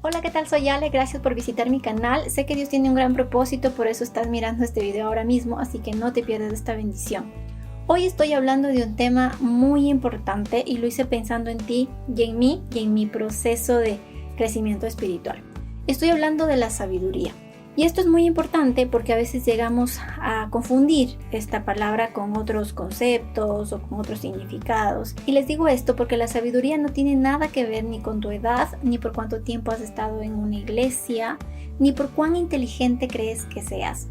Hola, ¿qué tal? Soy Ale, gracias por visitar mi canal. Sé que Dios tiene un gran propósito, por eso estás mirando este video ahora mismo, así que no te pierdas esta bendición. Hoy estoy hablando de un tema muy importante y lo hice pensando en ti y en mi proceso de crecimiento espiritual. Estoy hablando de la sabiduría. Y esto es muy importante porque a veces llegamos a confundir esta palabra con otros conceptos o con otros significados. Y les digo esto porque la sabiduría no tiene nada que ver ni con tu edad, ni por cuánto tiempo has estado en una iglesia, ni por cuán inteligente crees que seas.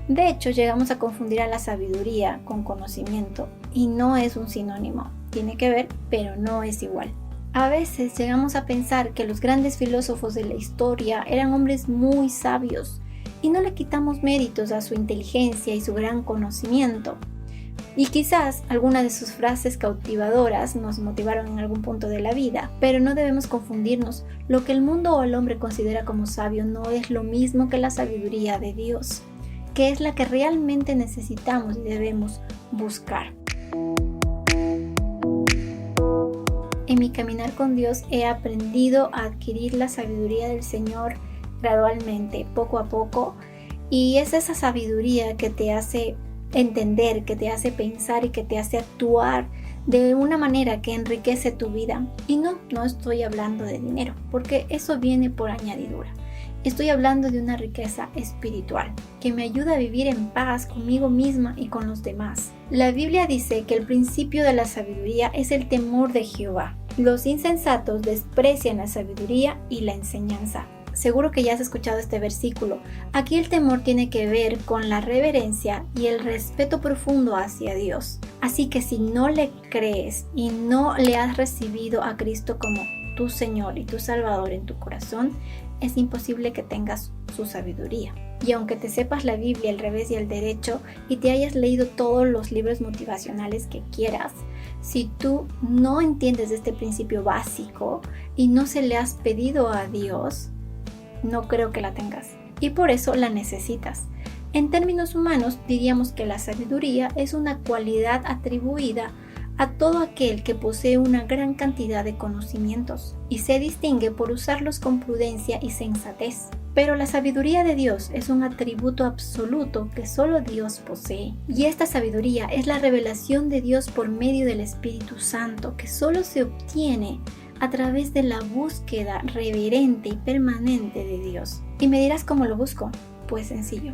De hecho, llegamos a confundir a la sabiduría con conocimiento y no es un sinónimo. Tiene que ver, pero no es igual. A veces llegamos a pensar que los grandes filósofos de la historia eran hombres muy sabios y no le quitamos méritos a su inteligencia y su gran conocimiento. Y quizás algunas de sus frases cautivadoras nos motivaron en algún punto de la vida, pero no debemos confundirnos. Lo que el mundo o el hombre considera como sabio no es lo mismo que la sabiduría de Dios, que es la que realmente necesitamos y debemos buscar. En mi caminar con Dios he aprendido a adquirir la sabiduría del Señor gradualmente, poco a poco, y es esa sabiduría que te hace entender, que te hace pensar y que te hace actuar de una manera que enriquece tu vida. Y no estoy hablando de dinero, porque eso viene por añadidura. Estoy hablando de una riqueza espiritual que me ayuda a vivir en paz conmigo misma y con los demás. La Biblia dice que el principio de la sabiduría es el temor de Jehová. Los insensatos desprecian la sabiduría y la enseñanza. Seguro que ya has escuchado este versículo. Aquí el temor tiene que ver con la reverencia y el respeto profundo hacia Dios. Así que si no le crees y no le has recibido a Cristo como tu Señor y tu Salvador en tu corazón, es imposible que tengas su sabiduría. Y aunque te sepas la Biblia al revés y al derecho y te hayas leído todos los libros motivacionales que quieras, si tú no entiendes este principio básico y no se le has pedido a Dios, no creo que la tengas. Y por eso la necesitas. En términos humanos, diríamos que la sabiduría es una cualidad atribuida a todo aquel que posee una gran cantidad de conocimientos y se distingue por usarlos con prudencia y sensatez. Pero la sabiduría de Dios es un atributo absoluto que solo Dios posee. Y esta sabiduría es la revelación de Dios por medio del Espíritu Santo, que solo se obtiene a través de la búsqueda reverente y permanente de Dios. Y me dirás cómo lo busco. Pues sencillo,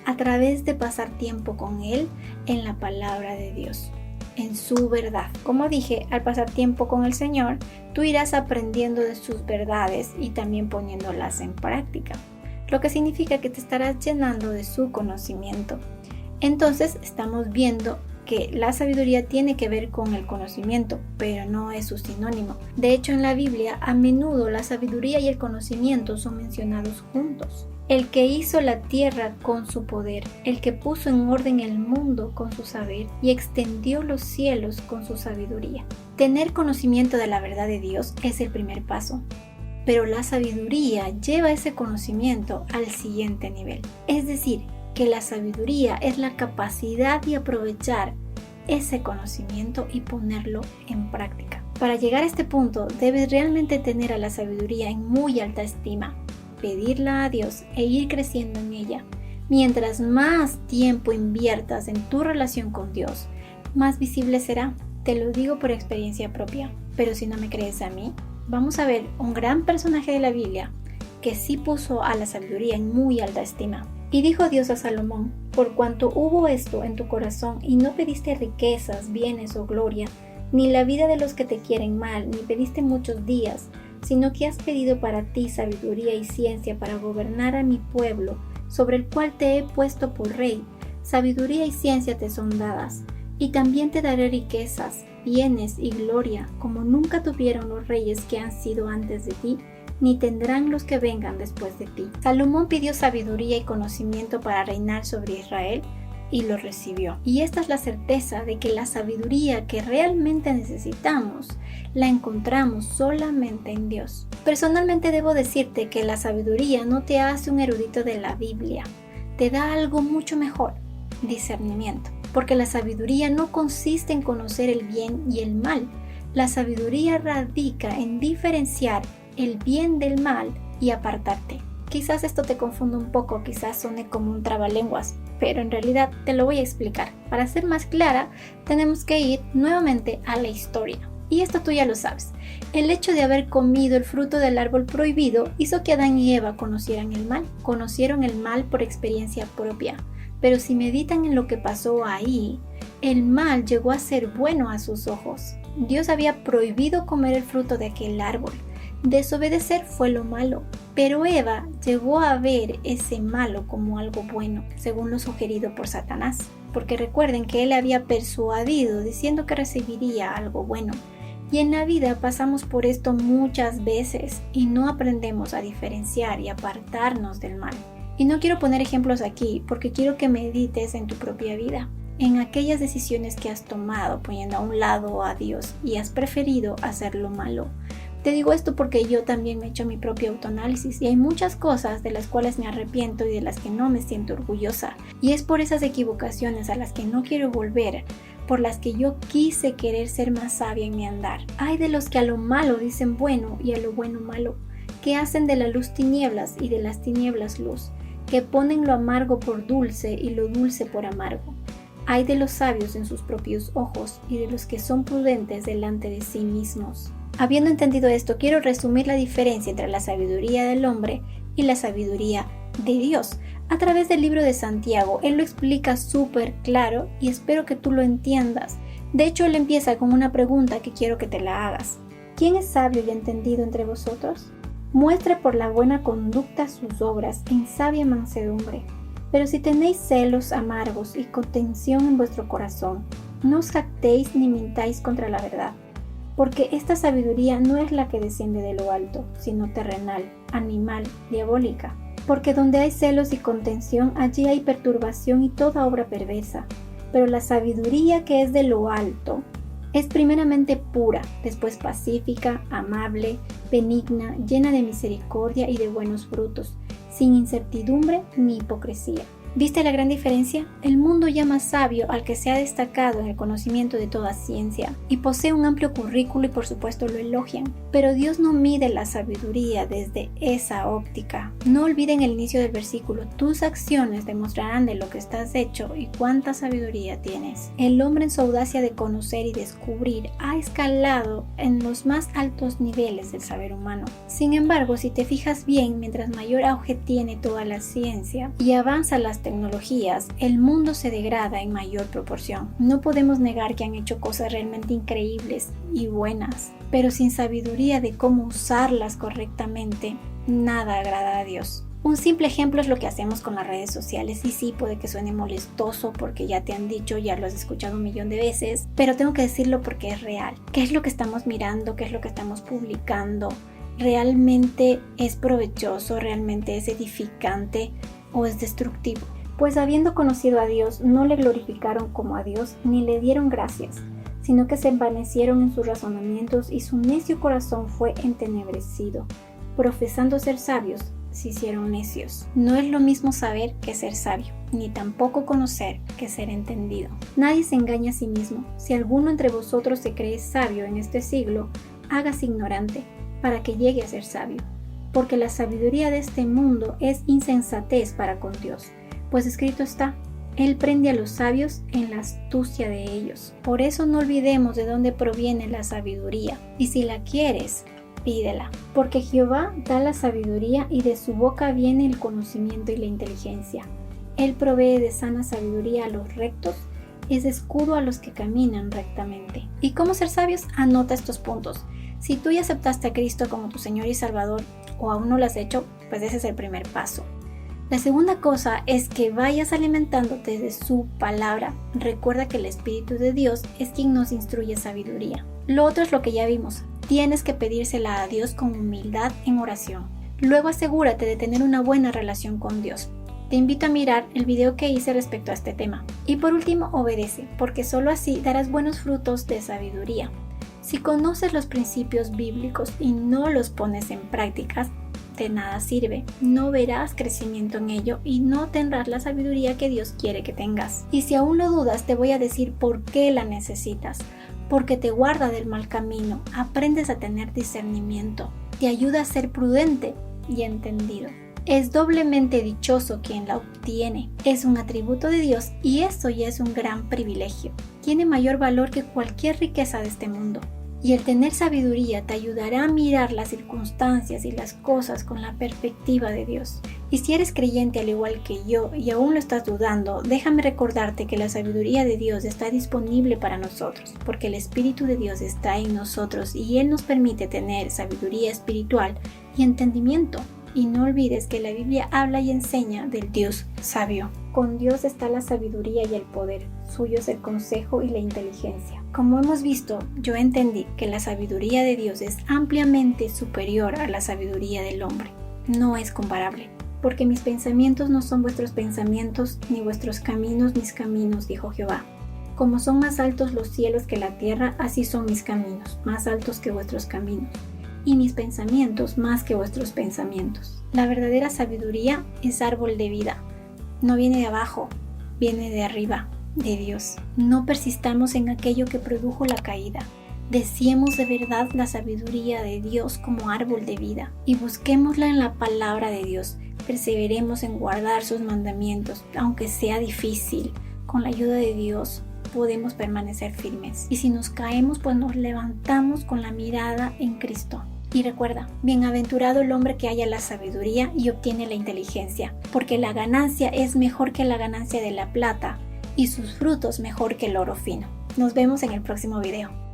a través de pasar tiempo con Él en la palabra de Dios, en su verdad. Como dije, al pasar tiempo con el Señor, tú irás aprendiendo de sus verdades y también poniéndolas en práctica, lo que significa que te estarás llenando de su conocimiento. Entonces estamos viendo que la sabiduría tiene que ver con el conocimiento, pero no es su sinónimo. De hecho, en la Biblia, a menudo la sabiduría y el conocimiento son mencionados juntos. El que hizo la tierra con su poder, el que puso en orden el mundo con su saber y extendió los cielos con su sabiduría. Tener conocimiento de la verdad de Dios es el primer paso, pero la sabiduría lleva ese conocimiento al siguiente nivel. Es decir, que la sabiduría es la capacidad de aprovechar ese conocimiento y ponerlo en práctica. Para llegar a este punto, debes realmente tener a la sabiduría en muy alta estima, pedirla a Dios e ir creciendo en ella. Mientras más tiempo inviertas en tu relación con Dios, más visible será. Te lo digo por experiencia propia. Pero si no me crees a mí, vamos a ver un gran personaje de la Biblia que sí puso a la sabiduría en muy alta estima. Y dijo Dios a Salomón: por cuanto hubo esto en tu corazón y no pediste riquezas, bienes o gloria, ni la vida de los que te quieren mal, ni pediste muchos días, sino que has pedido para ti sabiduría y ciencia para gobernar a mi pueblo, sobre el cual te he puesto por rey. Sabiduría y ciencia te son dadas, y también te daré riquezas, bienes y gloria, como nunca tuvieron los reyes que han sido antes de ti, ni tendrán los que vengan después de ti. Salomón pidió sabiduría y conocimiento para reinar sobre Israel, y lo recibió. Y esta es la certeza de que la sabiduría que realmente necesitamos la encontramos solamente en Dios. Personalmente debo decirte que la sabiduría no te hace un erudito de la Biblia, te da algo mucho mejor: discernimiento. Porque la sabiduría no consiste en conocer el bien y el mal. La sabiduría radica en diferenciar el bien del mal y apartarte. Quizás esto te confunda un poco, quizás suene como un trabalenguas, pero en realidad te lo voy a explicar. Para ser más clara, tenemos que ir nuevamente a la historia. Y esto tú ya lo sabes. El hecho de haber comido el fruto del árbol prohibido hizo que Adán y Eva conocieran el mal. Conocieron el mal por experiencia propia. Pero si meditan en lo que pasó ahí, el mal llegó a ser bueno a sus ojos. Dios había prohibido comer el fruto de aquel árbol. Desobedecer fue lo malo, pero Eva llegó a ver ese malo como algo bueno, según lo sugerido por Satanás, porque recuerden que él había persuadido diciendo que recibiría algo bueno. Y en la vida pasamos por esto muchas veces y no aprendemos a diferenciar y apartarnos del mal. Y no quiero poner ejemplos aquí porque quiero que medites en tu propia vida, en aquellas decisiones que has tomado poniendo a un lado a Dios y has preferido hacer lo malo. Te digo esto porque yo también me he hecho mi propio autoanálisis y hay muchas cosas de las cuales me arrepiento y de las que no me siento orgullosa. Y es por esas equivocaciones a las que no quiero volver, por las que yo quise querer ser más sabia en mi andar. Hay de los que a lo malo dicen bueno y a lo bueno malo, que hacen de la luz tinieblas y de las tinieblas luz, que ponen lo amargo por dulce y lo dulce por amargo. Hay de los sabios en sus propios ojos y de los que son prudentes delante de sí mismos. Habiendo entendido esto, quiero resumir la diferencia entre la sabiduría del hombre y la sabiduría de Dios. A través del libro de Santiago, él lo explica súper claro y espero que tú lo entiendas. De hecho, él empieza con una pregunta que quiero que te la hagas. ¿Quién es sabio y entendido entre vosotros? Muestre por la buena conducta sus obras en sabia mansedumbre. Pero si tenéis celos amargos y contención en vuestro corazón, no os jactéis ni mintáis contra la verdad. Porque esta sabiduría no es la que desciende de lo alto, sino terrenal, animal, diabólica. Porque donde hay celos y contención, allí hay perturbación y toda obra perversa. Pero la sabiduría que es de lo alto es primeramente pura, después pacífica, amable, benigna, llena de misericordia y de buenos frutos, sin incertidumbre ni hipocresía. ¿Viste la gran diferencia? El mundo llama sabio al que se ha destacado en el conocimiento de toda ciencia y posee un amplio currículo y por supuesto lo elogian. Pero Dios no mide la sabiduría desde esa óptica. No olviden el inicio del versículo. Tus acciones demostrarán de lo que estás hecho y cuánta sabiduría tienes. El hombre en su audacia de conocer y descubrir ha escalado en los más altos niveles del saber humano. Sin embargo, si te fijas bien, mientras mayor auge tiene toda la ciencia y avanza las tecnologías, el mundo se degrada en mayor proporción. No podemos negar que han hecho cosas realmente increíbles y buenas, pero sin sabiduría de cómo usarlas correctamente, nada agrada a Dios. Un simple ejemplo es lo que hacemos con las redes sociales y sí, puede que suene molestoso porque ya te han dicho, ya lo has escuchado 1.000.000 de veces, pero tengo que decirlo porque es real. ¿Qué es lo que estamos mirando? ¿Qué es lo que estamos publicando? ¿Realmente es provechoso? ¿Realmente es edificante? ¿O es destructivo? Pues habiendo conocido a Dios, no le glorificaron como a Dios ni le dieron gracias, sino que se envanecieron en sus razonamientos y su necio corazón fue entenebrecido. Profesando ser sabios, se hicieron necios. No es lo mismo saber que ser sabio, ni tampoco conocer que ser entendido. Nadie se engaña a sí mismo. Si alguno entre vosotros se cree sabio en este siglo, hágase ignorante, para que llegue a ser sabio. Porque la sabiduría de este mundo es insensatez para con Dios. Pues escrito está, Él prende a los sabios en la astucia de ellos. Por eso no olvidemos de dónde proviene la sabiduría. Y si la quieres, pídela. Porque Jehová da la sabiduría y de su boca viene el conocimiento y la inteligencia. Él provee de sana sabiduría a los rectos, es escudo a los que caminan rectamente. ¿Y cómo ser sabios? Anota estos puntos. Si tú ya aceptaste a Cristo como tu Señor y Salvador, o aún no lo has hecho, pues ese es el primer paso. La segunda cosa es que vayas alimentándote de su palabra. Recuerda que el Espíritu de Dios es quien nos instruye sabiduría. Lo otro es lo que ya vimos. Tienes que pedírsela a Dios con humildad en oración. Luego asegúrate de tener una buena relación con Dios. Te invito a mirar el video que hice respecto a este tema. Y por último, obedece, porque solo así darás buenos frutos de sabiduría. Si conoces los principios bíblicos y no los pones en práctica, de nada sirve, no verás crecimiento en ello y no tendrás la sabiduría que Dios quiere que tengas. Y si aún lo dudas, te voy a decir por qué la necesitas. Porque te guarda del mal camino, aprendes a tener discernimiento, te ayuda a ser prudente y entendido. Es doblemente dichoso quien la obtiene. Es un atributo de Dios y eso ya es un gran privilegio. Tiene mayor valor que cualquier riqueza de este mundo. Y el tener sabiduría te ayudará a mirar las circunstancias y las cosas con la perspectiva de Dios. Y si eres creyente al igual que yo y aún lo estás dudando, déjame recordarte que la sabiduría de Dios está disponible para nosotros, porque el Espíritu de Dios está en nosotros y Él nos permite tener sabiduría espiritual y entendimiento. Y no olvides que la Biblia habla y enseña del Dios sabio. Con Dios está la sabiduría y el poder, suyo es el consejo y la inteligencia. Como hemos visto, yo entendí que la sabiduría de Dios es ampliamente superior a la sabiduría del hombre. No es comparable, porque mis pensamientos no son vuestros pensamientos, ni vuestros caminos mis caminos, dijo Jehová. Como son más altos los cielos que la tierra, así son mis caminos, más altos que vuestros caminos, y mis pensamientos más que vuestros pensamientos. La verdadera sabiduría es árbol de vida. No viene de abajo, viene de arriba, de Dios. No persistamos en aquello que produjo la caída. Deseemos de verdad la sabiduría de Dios como árbol de vida y busquémosla en la palabra de Dios. Perseveremos en guardar sus mandamientos, aunque sea difícil. Con la ayuda de Dios podemos permanecer firmes. Y si nos caemos, pues nos levantamos con la mirada en Cristo. Y recuerda, bienaventurado el hombre que halla la sabiduría y obtiene la inteligencia, porque la ganancia es mejor que la ganancia de la plata y sus frutos mejor que el oro fino. Nos vemos en el próximo video.